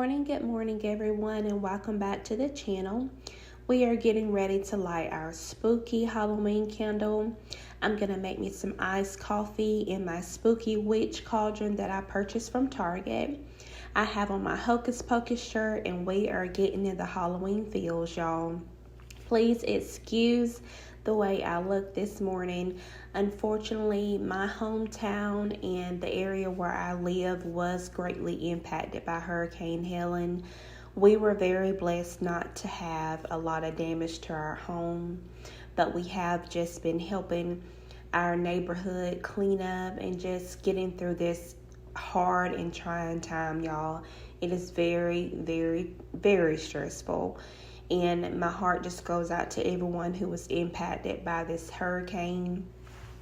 good morning everyone, and welcome back to the channel. We are getting ready to light our spooky Halloween candle. I'm gonna make me some iced coffee in my spooky witch cauldron that I purchased from Target. I have on my Hocus Pocus shirt, and we are getting in the Halloween feels, y'all. Please excuse the way I look this morning. Unfortunately, my hometown and the area where I live was greatly impacted by Hurricane Helene. We were very blessed not to have a lot of damage to our home, but we have just been helping our neighborhood clean up and just getting through this hard and trying time, y'all. It is very, very, very stressful. And my heart just goes out to everyone who was impacted by this hurricane.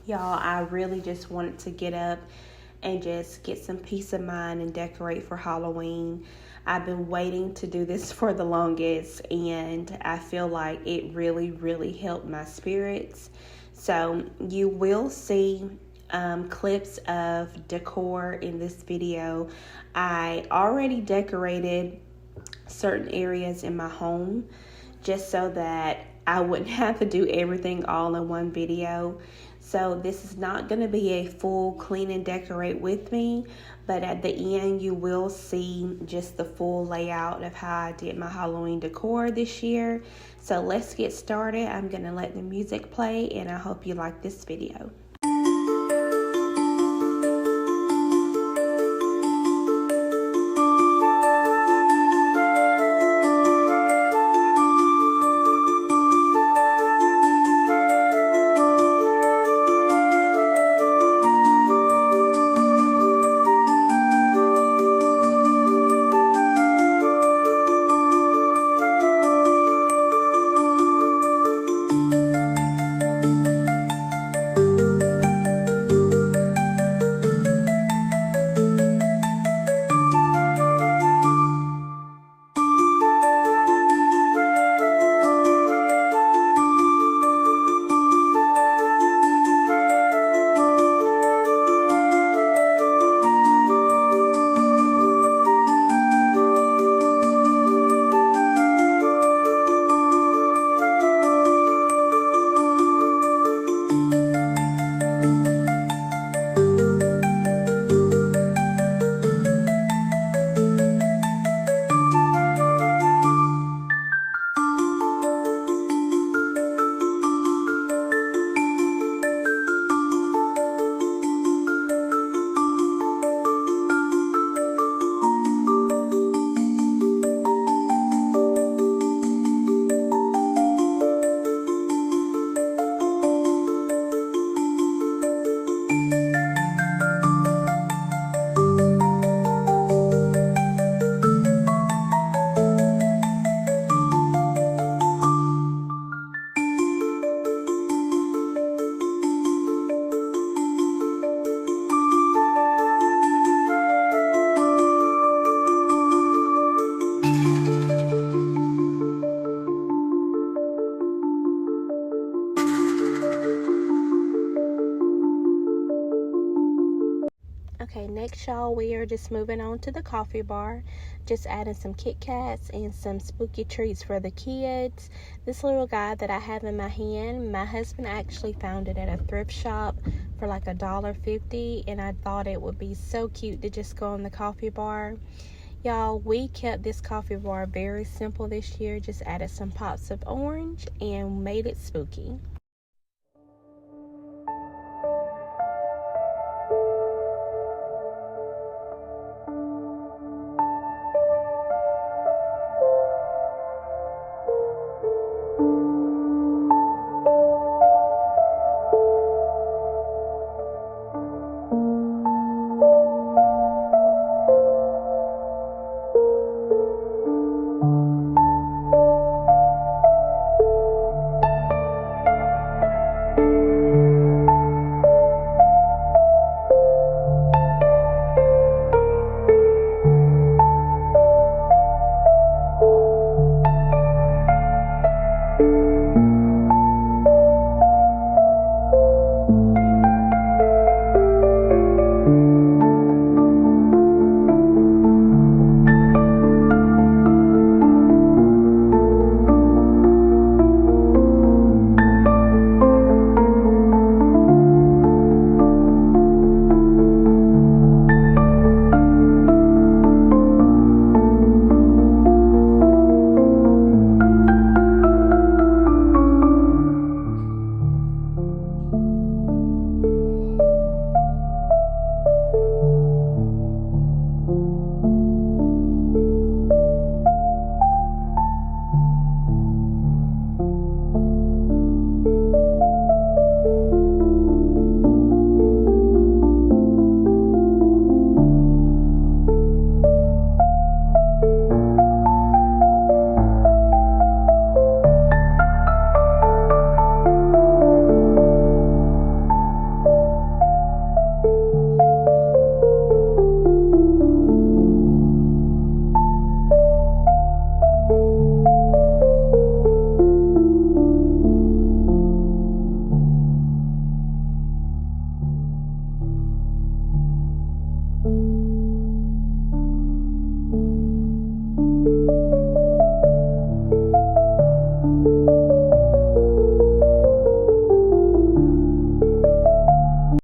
Y'all, I really just wanted to get up and just get some peace of mind and decorate for Halloween. I've been waiting to do this for the longest, and I feel like it really, really helped my spirits. So you will see clips of decor in this video. I already decorated certain areas in my home just so that I wouldn't have to do everything all in one video. So this is not going to be a full clean and decorate with me, but at the end you will see just the full layout of how I did my Halloween decor this year. So let's get started. I'm going to let the music play, and I hope you like this video. Okay, next y'all, we are just moving on to the coffee bar. Just adding some Kit Kats and some spooky treats for the kids. This little guy that I have in my hand, my husband actually found it at a thrift shop for like $1.50, and I thought it would be so cute to just go on the coffee bar. Y'all, we kept this coffee bar very simple this year. Just added some pops of orange and made it spooky.